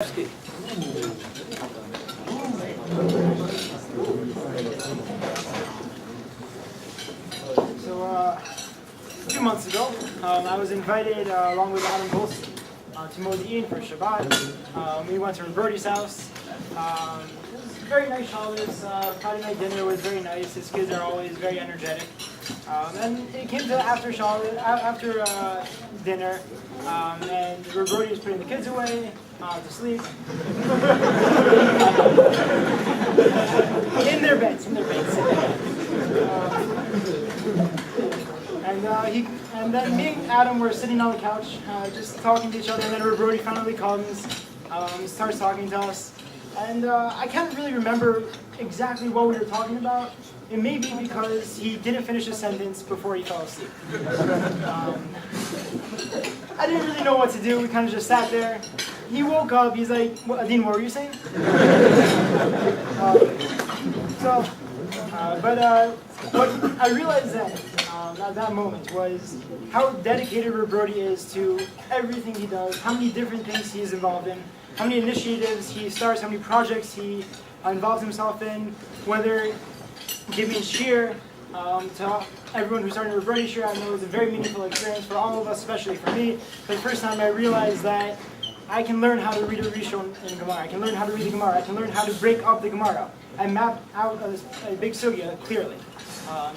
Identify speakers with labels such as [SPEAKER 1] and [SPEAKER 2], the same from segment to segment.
[SPEAKER 1] So, a few months ago, I was invited along with Adam Bolst to Modi'in for Shabbat. We went to Roberti's house. It was very nice holidays. Friday night dinner was very nice. His kids are always very energetic. And it came to after dinner, and Roberti was putting the kids away to sleep. in their beds. And then me and Adam were sitting on the couch, just talking to each other, and then Roberti finally comes, starts talking to us. And I can't really remember exactly what we were talking about. It may be because he didn't finish a sentence before he fell asleep. I didn't really know what to do. We kind of just sat there. He woke up. He's like, Adin, what were you saying? What I realized then, at that moment, was how dedicated Roberti is to everything he does, how many different things he's involved in, how many initiatives he starts, how many projects he involves himself in, whether giving cheer to everyone who started Roberti Shir. I know it was a very meaningful experience for all of us, especially for me. For the first time I realized that I can learn how to read a Rishon in Gemara. I can learn how to read the Gemara. I can learn how to break up the Gemara and map out a big sugya clearly.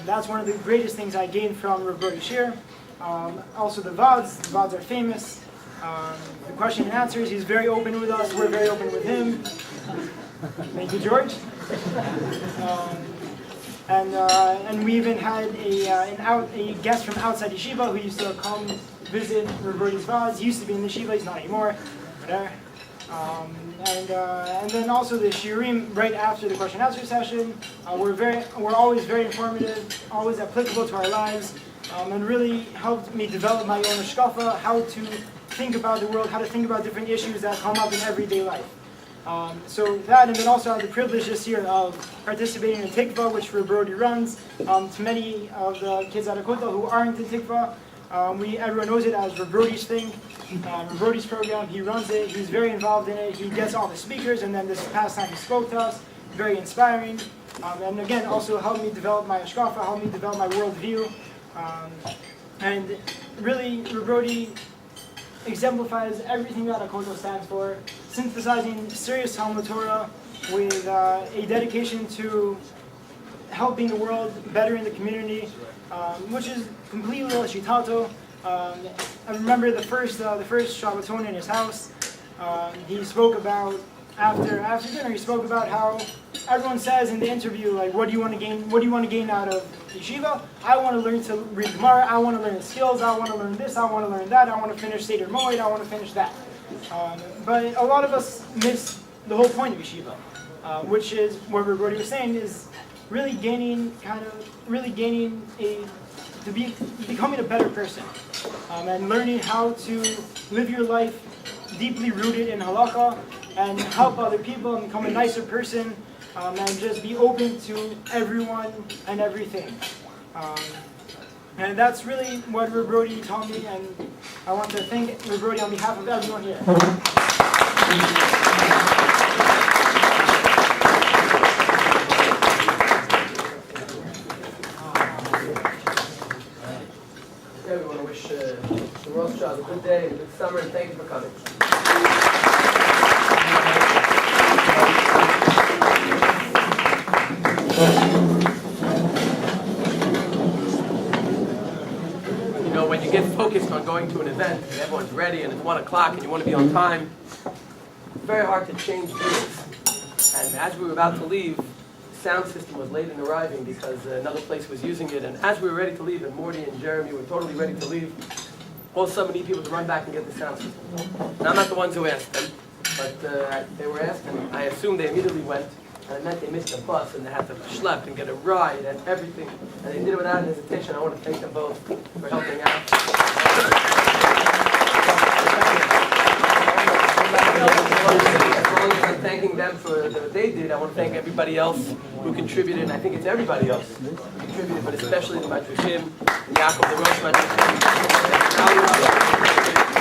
[SPEAKER 1] That's one of the greatest things I gained from Roberti Shir. Also the VODs are famous. The question and answers, he's very open with us. We're very open with him. Thank you, George. And we even had a guest from outside yeshiva who used to come visit Roberti's VODs. He used to be in the yeshiva, he's not anymore. There. And then also the shiurim right after the question and answer session. We're always very informative, always applicable to our lives, and really helped me develop my own hashkafa, how to think about the world, how to think about different issues that come up in everyday life. So that, and then also I had the privilege this year of participating in Tikva, which Roberti runs. To many of the kids at Akota who aren't in Tikva, everyone knows it as Roberti's thing, Roberti's program. He runs it, he's very involved in it, he gets all the speakers, and then this past time he spoke to us, very inspiring. And again, also helped me develop my hashkafa, helped me develop my worldview. And really, Roberti exemplifies everything that Akoto stands for, synthesizing serious Talmud Torah with a dedication to helping the world, bettering the community, which is completely l'shitato. I remember the first Shabbaton in his house. He spoke about after dinner. He spoke about how everyone says in the interview, like, what do you want to gain? What do you want to gain out of yeshiva? I want to learn to read Gemara. I want to learn the skills. I want to learn this. I want to learn that. I want to finish Seder Moed. I want to finish that. But a lot of us miss the whole point of yeshiva, which is what Roberti was saying, is really becoming a better person, and learning how to live your life deeply rooted in halakha and help other people and become a nicer person, and just be open to everyone and everything. And that's really what Roberti taught me, and I want to thank Roberti on behalf of everyone here.
[SPEAKER 2] We want to wish the Rothschild a good day and a good summer, and thank you for coming. You know, when you get focused on going to an event and everyone's ready and it's 1 o'clock and you want to be on time, it's very hard to change gears. And as we were about to leave, sound system was late in arriving because another place was using it, and as we were ready to leave, and Morty and Jeremy were totally ready to leave, all of a sudden we need people to run back and get the sound system. And I'm not the ones who asked them, but they were asked, and I assumed they immediately went, and it meant they missed the bus, and they had to schlep and get a ride and everything, and they did it without hesitation. I want to thank them both for helping out. As long as I'm thanking them for what they did, I want to thank everybody else who contributed, and I think it's everybody else who contributed, but especially the Madrashim, and Yaakov, the Rosh Madrashim,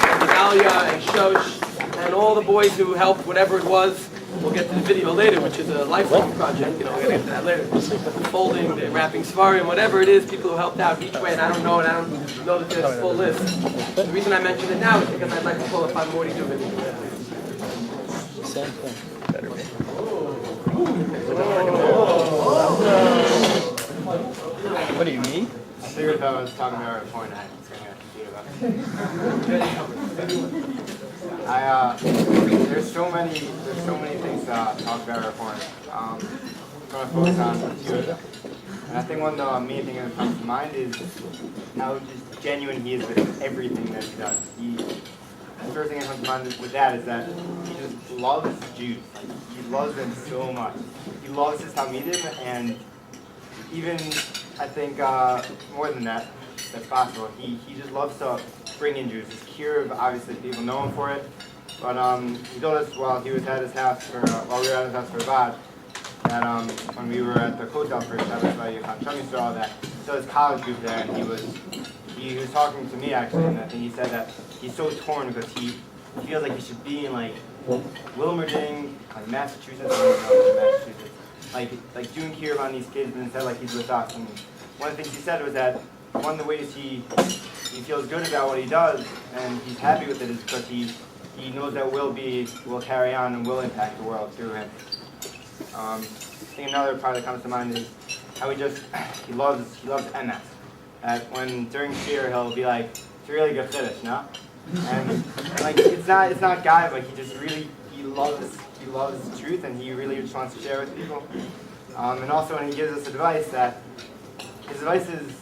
[SPEAKER 2] and Natalia, and Shosh, and and all the boys who helped, whatever it was. We'll get to the video later, which is a lifelong project. We're gonna get to that later. The folding, the wrapping svarim, whatever it is, people who helped out each way, and I don't know that there's a full list. The reason I mention it now is because I'd like to pull up on Morty do video.
[SPEAKER 3] Same thing. What do you mean?
[SPEAKER 4] I figured if I was talking about our point, I was going to there's so many things to talk about our point. I'm going to focus on a few of them. And I think one of the main things that comes to mind is how just genuine he is with everything that he does. The first thing that comes to mind with that is that he just loves Jews. He loves them so much. He loves his Talmidim, and even, I think, more than that, that's possible. He just loves to bring in Jews. His kiruv, obviously, people know him for it. But he told us while he was at his house while we were at his house for Bad, that when we were at the hotel for Shabbos by Yechon Shamisrael, that so his college group there, and he was talking to me actually, and I think he said that he's so torn because he feels like he should be in like Wilmerding, like Massachusetts, like doing kiruv on these kids, and instead like he's with us. And one of the things he said was that one of the ways he feels good about what he does and he's happy with it is because he knows that will carry on and will impact the world through him. I think another part that comes to mind is how he loves MS. When during shir he'll be like, it's a really good chiddush, no? And like it's not guy, but he loves truth, and he really just wants to share with people. And also when he gives us advice, that his advice is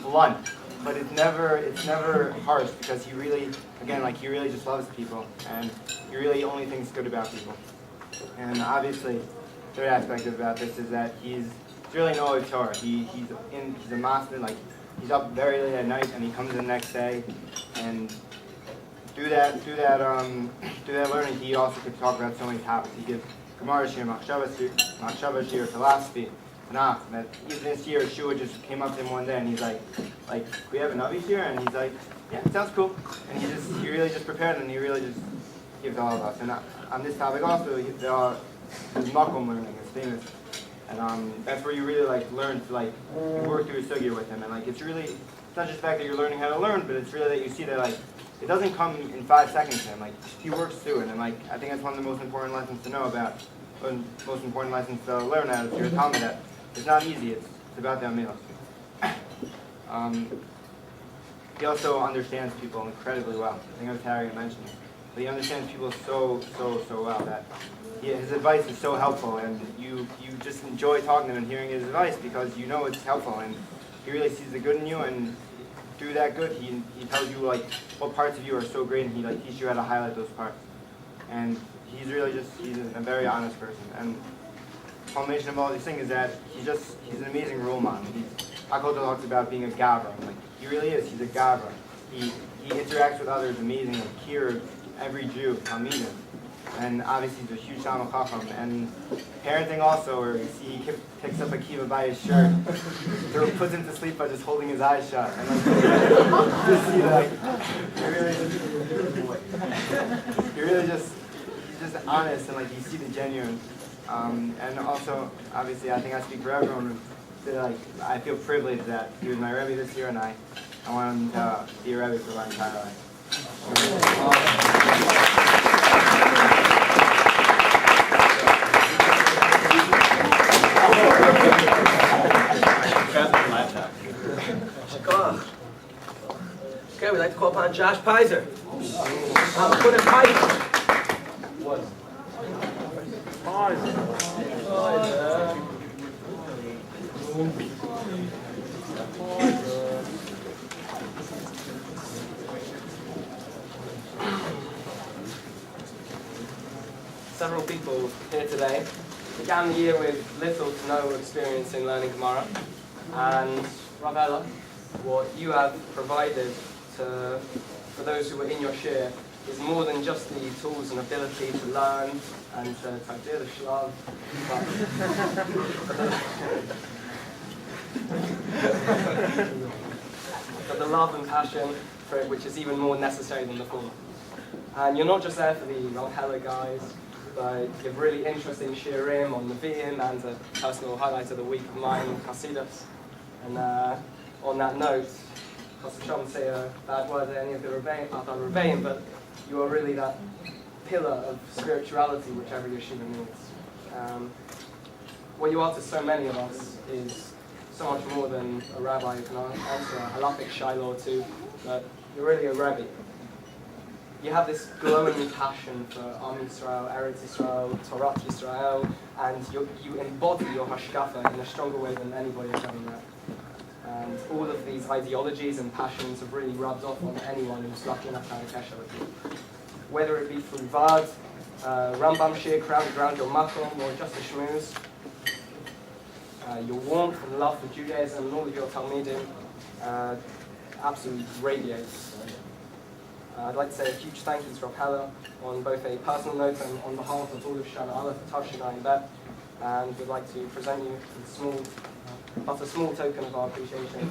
[SPEAKER 4] blunt, but it's never harsh, because he really just loves people, and he really only thinks good about people. And obviously, the third aspect about this is that he's really no Torah. He's a master, like he's up very late at night, and he comes in the next day, and through that learning, he also could talk about so many topics. He gives Gemara shir, Machshava shir, philosophy, Tanakh. That even this year, Shua just came up to him one day, and he's like, we have a Navi here, and he's like, yeah, it sounds cool. And he really just prepared, and he really just gives all of us. And on this topic also, his makom learning is famous, and that's where you really learn to work through a sugya with him. And it's not just the fact that you're learning how to learn, but it's really that you see that it doesn't come in 5 seconds to him. He works through it, and I think that's one of the most important lessons to know about, or most important lessons to learn out of your Talmud. That it's not easy. It's about the amilos. He also understands people incredibly well. I think it was Harry mentioned it. But he understands people so well that his advice is so helpful, and you just enjoy talking to him and hearing his advice because you know it's helpful, and he really sees the good in you, and through that good, he tells you what parts of you are so great, and he teaches you how to highlight those parts. And he's a very honest person. And the culmination of all these things is that he's an amazing role model. Hakoto talks about being a gavra. He really is. He's a gavra. He interacts with others amazingly. Here, every Jew, Talmidim. And obviously he's a huge Talmid Chacham. And parenting also, where you see he picks up a kiva by his shirt, puts him to sleep by just holding his eyes shut. And you see he's just honest, and you see the genuine. And also, obviously, I think I speak for everyone. That I feel privileged that he was my Rebbe this year, and I want him to be a Rebbe for my entire life.
[SPEAKER 2] Okay, we'd like to call upon Josh Pizer. Put a pipe. Several people here today began the year with little to no experience in learning Gemara, and Rav Ella, what you have provided for those who were in your share is more than just the tools and ability to learn and to do the shlav, but the love and passion for it, which is even more necessary than the former.
[SPEAKER 5] And you're not just there for the Ron Heller guys, but you have really interesting shiurim on Nevi'im and a personal highlight of the week of mine, Hasidus. And on that note, I shouldn't say a bad word to any of the Rebbeim, but you are really that pillar of spirituality which every yeshiva needs. What you are to so many of us is so much more than a rabbi who can answer a halachic shiloh or two, but you're really a rebbe. You have this glowing passion for Am Yisrael, Eretz Yisrael, Torah Yisrael, and you embody your hashkafa in a stronger way than anybody I've ever met. And all of these ideologies and passions have really rubbed off on anyone who's lucky enough to have a kesher with you. Whether it be through Vad, Rambam Shir, crowded around your makom, or just a shmooze, your warmth and love for Judaism and all of your Talmidim absolutely radiates. I'd like to say a huge thank you to Rob Heller on both a personal note and on behalf of all of Shana Aleph, Tashina and Bet, and we'd like to present you with a small token of our appreciation.